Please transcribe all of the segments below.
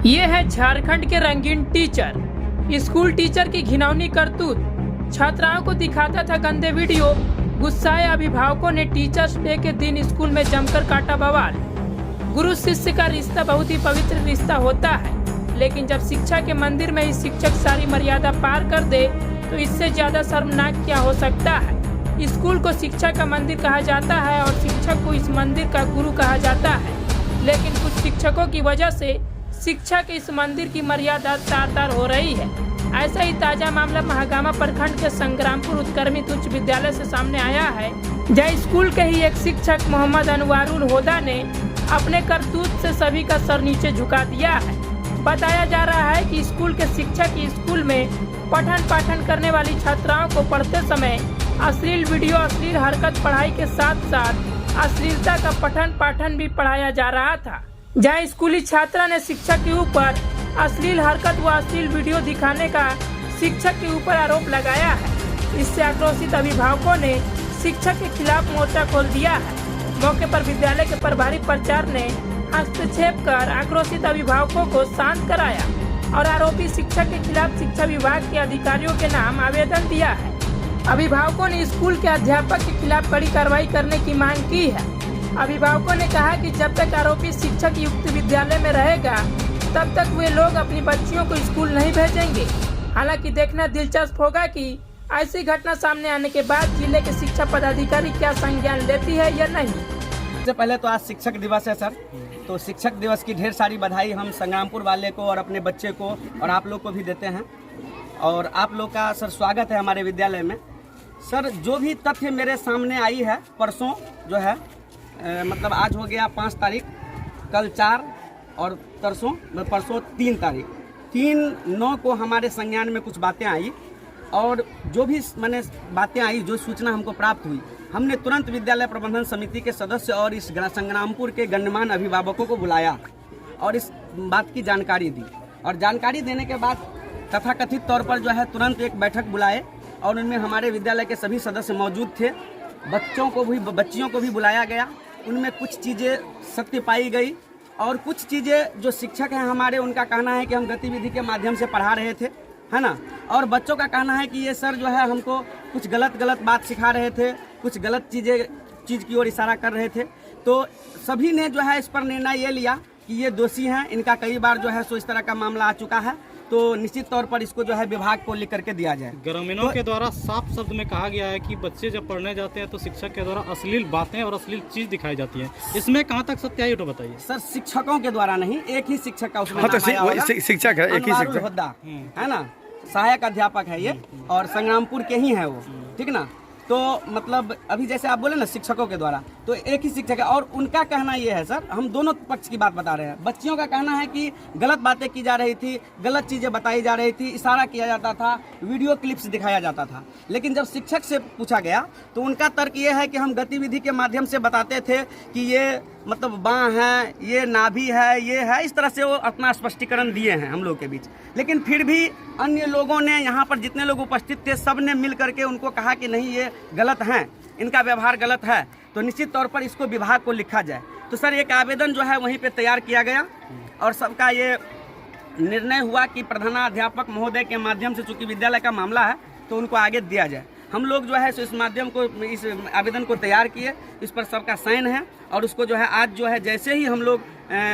ये है झारखंड के रंगीन टीचर। स्कूल टीचर की घिनौनी करतूत। छात्राओं को दिखाता था गंदे वीडियो। गुस्साए अभिभावकों ने टीचर्स डे के दिन स्कूल में जमकर काटा बवाल। गुरु शिष्य का रिश्ता बहुत ही पवित्र रिश्ता होता है, लेकिन जब शिक्षा के मंदिर में ही शिक्षक सारी मर्यादा पार कर दे तो इससे ज्यादा शर्मनाक क्या हो सकता है। स्कूल को शिक्षा का मंदिर कहा जाता है और शिक्षक को इस मंदिर का गुरु कहा जाता है, लेकिन कुछ शिक्षकों की वजह से शिक्षा के इस मंदिर की मर्यादा तार तार हो रही है। ऐसा ही ताजा मामला महागामा प्रखंड के संग्रामपुर उत्क्रमित उच्च विद्यालय से सामने आया है, जहाँ स्कूल के ही एक शिक्षक मोहम्मद अनवारुल होदा ने अपने करतूत से सभी का सर नीचे झुका दिया है। बताया जा रहा है कि स्कूल के शिक्षक स्कूल में पठन पाठन करने वाली छात्राओं को पढ़ते समय अश्लील वीडियो, अश्लील हरकत, पढ़ाई के साथ साथ अश्लीलता का पठन पाठन भी पढ़ाया जा रहा था, जहाँ स्कूली छात्रा ने शिक्षक के ऊपर अश्लील हरकत व अश्लील वीडियो दिखाने का शिक्षक के ऊपर आरोप लगाया है। इससे आक्रोशित अभिभावकों ने शिक्षक के खिलाफ मोर्चा खोल दिया है। मौके पर विद्यालय के प्रभारी प्राचार्य ने हस्तक्षेप कर आक्रोशित अभिभावकों को शांत कराया और आरोपी शिक्षक के खिलाफ शिक्षा विभाग के अधिकारियों के नाम आवेदन दिया है। अभिभावकों ने स्कूल के अध्यापक के खिलाफ कड़ी कार्रवाई करने की मांग की है। अभिभावकों ने कहा कि जब तक आरोपी शिक्षक युक्त विद्यालय में रहेगा तब तक वे लोग अपनी बच्चियों को स्कूल नहीं भेजेंगे। हालांकि देखना दिलचस्प होगा कि ऐसी घटना सामने आने के बाद जिले के शिक्षा पदाधिकारी क्या संज्ञान लेती है या नहीं। सबसे पहले तो आज शिक्षक दिवस है सर, तो शिक्षक दिवस की ढेर सारी बधाई हम संग्रामपुर वाले को और अपने बच्चे को और आप लोग को भी देते हैं। और आप लोग का सर स्वागत है हमारे विद्यालय में। सर जो भी तथ्य मेरे सामने आई है, परसों जो है मतलब आज हो गया 5 तारीख, कल 4 और परसों 3 तारीख, 3/9 को हमारे संज्ञान में कुछ बातें आई और जो भी मैंने बातें आई, जो सूचना हमको प्राप्त हुई, हमने तुरंत विद्यालय प्रबंधन समिति के सदस्य और इस संग्रामपुर के गण्यमान्य अभिभावकों को बुलाया और इस बात की जानकारी दी। और जानकारी देने के बाद तथाकथित तौर पर जो है तुरंत एक बैठक बुलाए और उनमें हमारे विद्यालय के सभी सदस्य मौजूद थे। बच्चियों को भी बुलाया गया। उनमें कुछ चीज़ें सत्य पाई गई और कुछ चीज़ें जो शिक्षक हैं हमारे, उनका कहना है कि हम गतिविधि के माध्यम से पढ़ा रहे थे, है ना। और बच्चों का कहना है कि ये सर जो है हमको कुछ गलत बात सिखा रहे थे, कुछ गलत चीज़ की ओर इशारा कर रहे थे। तो सभी ने जो है इस पर निर्णय ये लिया कि ये दोषी हैं। इनका कई बार जो है सो इस तरह का मामला आ चुका है, तो निश्चित तौर पर इसको जो है विभाग को लिख करके दिया जाए। ग्रामीणों के द्वारा साफ शब्द में कहा गया है कि बच्चे जब पढ़ने जाते हैं तो शिक्षक के द्वारा अश्लील बातें और अश्लील चीज दिखाई जाती है। इसमें कहां तक सत्य है, ये तो बताइए। सर शिक्षकों के द्वारा नहीं, एक ही शिक्षक का उसमें शिक्षक है, एक ही शिक्षक होदा है ना, सहायक अध्यापक है ये और संग्रामपुर के ही है वो, ठीक ना। तो मतलब अभी जैसे आप बोले ना शिक्षकों के द्वारा, तो एक ही शिक्षक है और उनका कहना ये है सर, हम दोनों पक्ष की बात बता रहे हैं। बच्चियों का कहना है कि गलत बातें की जा रही थी, गलत चीज़ें बताई जा रही थी, इशारा किया जाता था, वीडियो क्लिप्स दिखाया जाता था। लेकिन जब शिक्षक से पूछा गया तो उनका तर्क ये है कि हम गतिविधि के माध्यम से बताते थे कि ये मतलब बाँ है, ये नाभि है, ये है, इस तरह से वो अपना स्पष्टीकरण दिए हैं हम लोग के बीच। लेकिन फिर भी अन्य लोगों ने, यहाँ पर जितने लोग उपस्थित थे, सब ने मिल करके उनको कहा कि नहीं ये गलत हैं, इनका व्यवहार गलत है, तो निश्चित तौर पर इसको विभाग को लिखा जाए। तो सर एक आवेदन जो है वहीं पे तैयार किया गया और सबका ये निर्णय हुआ कि प्रधानाध्यापक महोदय के माध्यम से, चूँकि विद्यालय का मामला है, तो उनको आगे दिया जाए। हम लोग जो है इस माध्यम को, इस आवेदन को तैयार किए, इस पर सबका साइन है और उसको जो है आज जो है जैसे ही हम लोग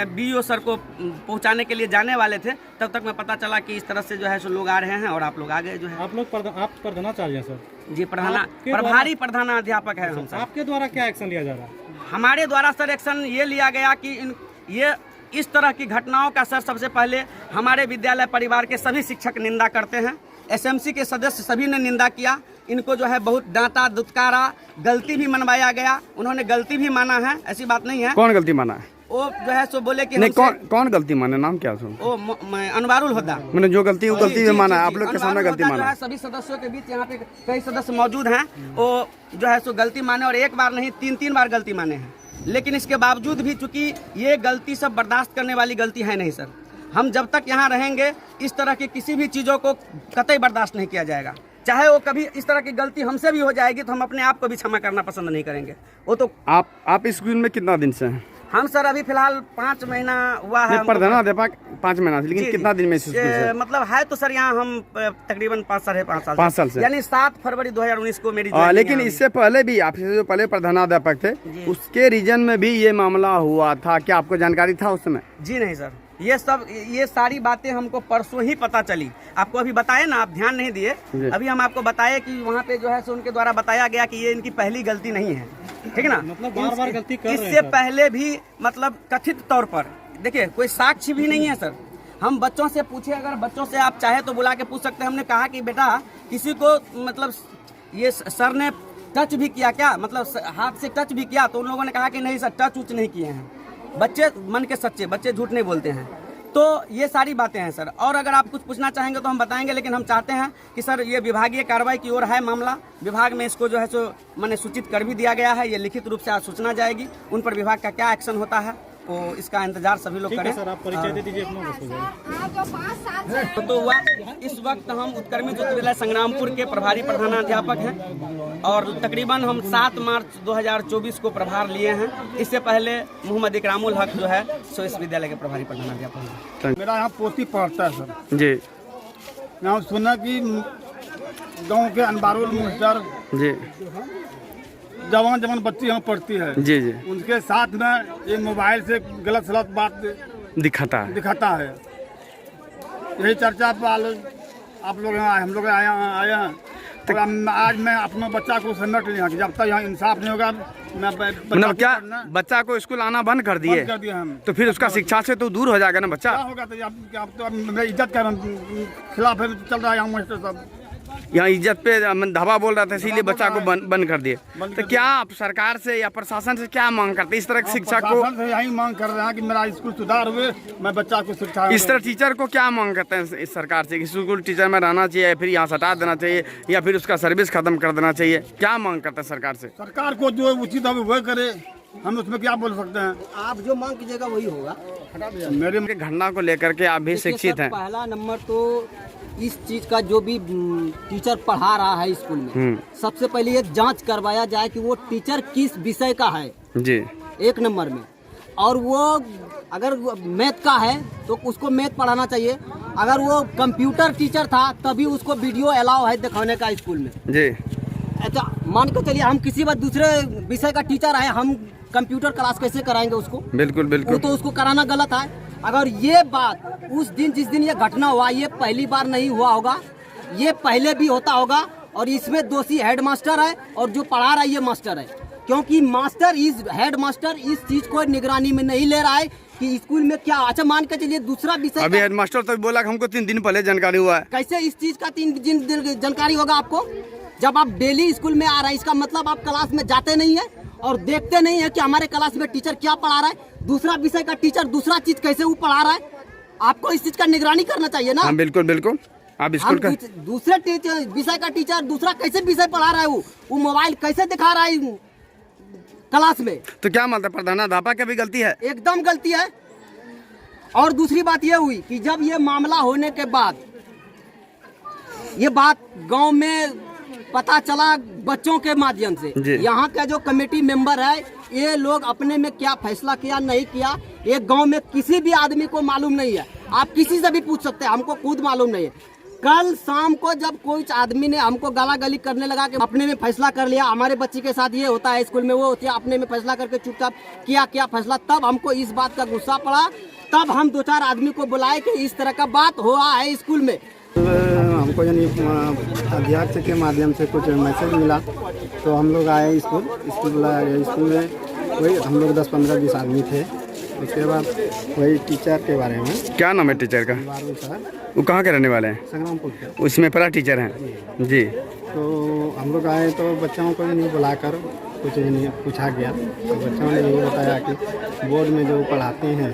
BO सर को पहुंचाने के लिए जाने वाले थे, तब तक मैं पता चला कि इस तरह से जो है सो लोग आ रहे हैं और आप लोग आ गए। जो है आप प्रधानाचार्य सर जी, प्रभारी प्रधानाध्यापक है हम सर। आपके द्वारा क्या एक्शन लिया जा रहा है? हमारे द्वारा सर एक्शन ये लिया गया कि ये इस तरह की घटनाओं का सर सबसे पहले हमारे विद्यालय परिवार के सभी शिक्षक निंदा करते हैं। SMC के सदस्य सभी ने निंदा किया। इनको जो है बहुत डांटा, दुत्कारा, गलती भी मनवाया गया। उन्होंने गलती भी माना है, ऐसी बात नहीं है। कौन गलती माना है? वो जो है सो बोले कि नहीं, कौन गलती माने, नाम क्या सुन? वो अनवारुल होदा, मैंने जो गलती वो गलती भी माना है। आप लोग के सामने गलती माना है। सभी सदस्यों के बीच यहाँ पे कई सदस्य मौजूद हैं, वो जो है सो गलती माने और एक बार नहीं 3 बार गलती माने हैं। लेकिन इसके बावजूद भी चूंकि ये गलती सब बर्दाश्त करने वाली गलती है नहीं सर, हम जब तक यहाँ रहेंगे इस तरह की किसी भी चीज़ों को कतई बर्दाश्त नहीं किया जाएगा। चाहे वो कभी इस तरह की गलती हमसे भी हो जाएगी तो हम अपने आप को भी क्षमा करना पसंद नहीं करेंगे। वो तो आप स्कूल में कितना दिन से हैं? हम सर अभी फिलहाल 5 महीना हुआ है। प्रधानाध्यापक 5 महीना से, लेकिन जी, कितना दिन में इस स्कूल से? मतलब है तो सर यहाँ हम तकरीबन 5 साल से, यानी 7 फरवरी 2019 को मेरी लेकिन इससे पहले भी आपसे जो पहले प्रधानाध्यापक थे उसके रीजन में भी ये मामला हुआ था, क्या आपको जानकारी था उस समय? जी नहीं सर, ये सारी बातें हमको परसों ही पता चली। आपको अभी बताए ना, आप ध्यान नहीं दिए। अभी हम आपको बताए कि वहाँ पे जो है सो उनके द्वारा बताया गया कि ये इनकी पहली गलती नहीं है, ठीक है ना। मतलब बार-बार गलती कर रहे हैं इससे सर। पहले भी मतलब कथित तौर पर देखिए कोई साक्ष्य भी नहीं है सर। हम बच्चों से पूछे, अगर बच्चों से आप चाहे तो बुला के पूछ सकते हैं। हमने कहा कि बेटा किसी को मतलब ये सर ने टच भी किया क्या, मतलब हाथ से टच भी किया? तो उन लोगों ने कहा कि नहीं सर, टच उच नहीं किए हैं। बच्चे मन के सच्चे, बच्चे झूठ नहीं बोलते हैं। तो ये सारी बातें हैं सर। और अगर आप कुछ पूछना चाहेंगे तो हम बताएंगे, लेकिन हम चाहते हैं कि सर ये विभागीय कार्रवाई की ओर है मामला। विभाग में इसको जो है सो मैंने सूचित कर भी दिया गया है। ये लिखित रूप से आज सूचना जाएगी। उन पर विभाग का क्या एक्शन होता है तो इसका इंतजार सभी लोग करें। सर आप परिचय दे दीजिए अपना, बस हो जाएगा। तो हुआ इस वक्त हम उत्क्रमित उच्च विद्यालय संग्रामपुर के प्रभारी प्रधानाध्यापक हैं और तकरीबन हम 7 मार्च 2024 को प्रभार लिए हैं। इससे पहले मोहम्मद इकरामुल हक जो है सो इस विद्यालय के प्रभारी प्रधानाध्यापक हैं। मेरा यहाँ पोती पढ़ता है सर। जी यहाँ सुना कि गांव के अनबारुल मुस्टर जी जवान बच्ची यहाँ पढ़ती है। जी जी उनके साथ में ये मोबाइल से गलत सलत बात दिखाता है। है। यही चर्चा पर आप लोग यहाँ हम लोग आए हैं। तो आज मैं अपने बच्चा को समेट लिया कि जब तक यहाँ इंसाफ नहीं होगा मैं मतलब क्या बच्चा को स्कूल आना बंद कर दिए? कर दिया हम। तो फिर उसका शिक्षा से तो दूर हो जाएगा ना बच्चा। क्या होगा? तो अब मेरी इज्जत का खिलाफ चल रहा है यहाँ मास्टर साहब। यहाँ इज्जत पे धावा बोल रहा था, इसीलिए बच्चा को बंद कर दिए। तो क्या आप सरकार से या प्रशासन से क्या मांग करते हैं? इस तरह की शिक्षा को यही मांग कर रहे हैं कि मेरा स्कूल सुधार हुए, मैं बच्चा को शिक्षा। इस तरह टीचर को क्या मांग करते हैं इस सरकार से कि स्कूल टीचर में रहना चाहिए या फिर यहाँ से हटा देना चाहिए या फिर उसका सर्विस खत्म कर देना चाहिए? क्या मांग करते हैं सरकार से? सरकार को जो उचित है वह करे, हम उसमें क्या बोल सकते हैं। आप जो मांग कीजिएगा वही होगा। मेरे घटना को लेकर के आप भी शिक्षित हैं। पहला नंबर तो इस चीज का जो भी टीचर पढ़ा रहा है स्कूल में, सबसे पहले ये जांच करवाया जाए कि वो टीचर किस विषय का है जी, 1 नंबर में। और वो अगर मैथ का है तो उसको मैथ पढ़ाना चाहिए। अगर वो कंप्यूटर टीचर था तभी उसको वीडियो अलाउ है दिखाने का स्कूल में जी। अच्छा मान के चलिए हम किसी बात दूसरे विषय का टीचर है, हम कंप्यूटर क्लास कैसे कराएंगे उसको? बिल्कुल बिल्कुल। तो उसको कराना गलत है। अगर ये बात उस दिन जिस दिन ये घटना हुआ, ये पहली बार नहीं हुआ होगा, ये पहले भी होता होगा। और इसमें दोषी हेडमास्टर है और जो पढ़ा रहा है ये मास्टर है, क्योंकि मास्टर हेडमास्टर इस चीज को निगरानी में नहीं ले रहा है कि स्कूल में क्या। अच्छा मान के चलिए दूसरा विषय, अभी हेडमास्टर तो बोला कि हमको 3 दिन पहले जानकारी हुआ है। कैसे इस चीज का 3 दिन जानकारी होगा आपको? जब आप डेली स्कूल में आ रहे हैं, इसका मतलब आप क्लास में जाते नहीं है और देखते नहीं है कि हमारे क्लास में टीचर क्या पढ़ा रहा है। दूसरा विषय का टीचर दूसरा चीज कैसे वो पढ़ा रहा है, आपको इस चीज का निगरानी करना चाहिए ना। हाँ, बिल्कुल बिल्कुल। आप स्कूल का दूसरे विषय का टीचर दूसरा कैसे विषय पढ़ा रहा है, वो मोबाइल कैसे दिखा रहा है क्लास में? तो क्या मतलब प्रधानाध्यापक की भी गलती है? एकदम गलती है। और दूसरी बात ये हुई कि जब ये मामला होने के बाद ये बात गांव में पता चला बच्चों के माध्यम से, यहाँ का जो कमेटी मेंबर है ये लोग अपने में क्या फैसला किया नहीं किया ये गांव में किसी भी आदमी को मालूम नहीं है। आप किसी से भी पूछ सकते हैं, हमको खुद मालूम नहीं है। कल शाम को जब कोई आदमी ने हमको गाला गली करने लगा कि अपने में फैसला कर लिया, हमारे बच्चे के साथ ये होता है, स्कूल में वो होती है, अपने में फैसला करके चुपचाप किया क्या फैसला, तब हमको इस बात का गुस्सा पड़ा। तब हम 2-4 आदमी को बुलाए कि इस तरह का बात हुआ है स्कूल में। हमको यानी अध्यक्ष के माध्यम से कुछ मैसेज मिला तो हम लोग आए स्कूल बुलाया गया। स्कूल में वही हम लोग 10-15-20 आदमी थे। उसके बाद वही टीचर के बारे में। क्या नाम है टीचर का? सर। वो कहाँ के रहने वाले हैं? संग्रामपुर के। उसमें पहला टीचर हैं जी। तो हम लोग आए तो बच्चों को नहीं बुलाकर कुछ नहीं पूछा गया। तो बच्चों ने ये बताया कि बोर्ड में जो पढ़ाते हैं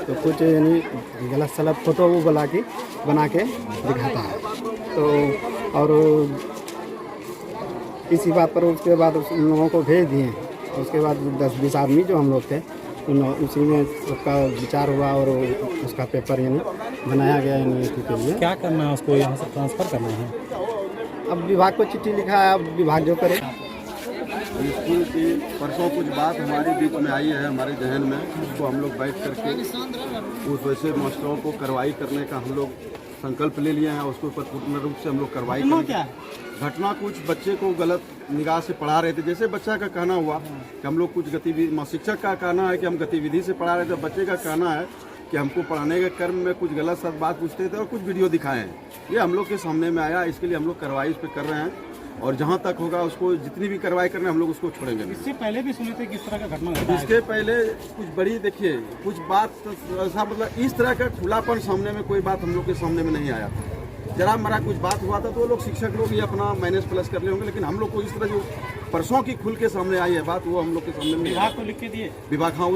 तो कुछ यानी गलत सलत फोटो वो बना के दिखाता है। तो और इसी बात पर उसके बाद उन लोगों को भेज दिए। उसके बाद 10-20 आदमी जो हम लोग थे उसी में उसका विचार हुआ और उसका पेपर यानी बनाया गया यूनिवर्सिटी के लिए। क्या करना है उसको, यहाँ से ट्रांसफ़र करना है? अब विभाग को चिट्ठी लिखा है, अब विभाग जो करे। स्कूल की परसों कुछ बात हमारे बीच में आई है, हमारे जहन में, उसको हम लोग बैठ करके उस वैसे मास्टरों को कार्रवाई करने का हम लोग संकल्प ले लिए हैं। उसके ऊपर पूर्ण रूप से हम लोग कार्रवाई करेंगे। घटना कुछ बच्चे को गलत निगाह से पढ़ा रहे थे, जैसे बच्चा का कहना हुआ कि हम लोग कुछ गतिविधि, शिक्षक का कहना है कि हम गतिविधि से पढ़ा रहे थे, बच्चे का कहना है कि हमको पढ़ाने के क्रम में कुछ गलत सब बात पूछते थे और कुछ वीडियो दिखाए हैं। ये हम लोग के सामने में आया, इसके लिए हम लोग कार्रवाई इस पर कर रहे हैं और जहाँ तक होगा उसको जितनी भी कार्रवाई करना हम लोग उसको छोड़ेंगे। इससे पहले भी सुने थे किस तरह का घटना घटा है? इसके पहले कुछ बड़ी, देखिए कुछ बात ऐसा, मतलब इस तरह का खुलापन सामने में कोई बात हम लोग के सामने में नहीं आया था। जरा मरा कुछ बात हुआ था तो वो लोग शिक्षक लोग ये अपना माइनस प्लस कर ले होंगे, लेकिन हम लोग को इस तरह जो परसों की खुल के सामने आई है बात, वो हम लोग के सामने में विभाग को लिख के दिए विभाग, हाँ, उस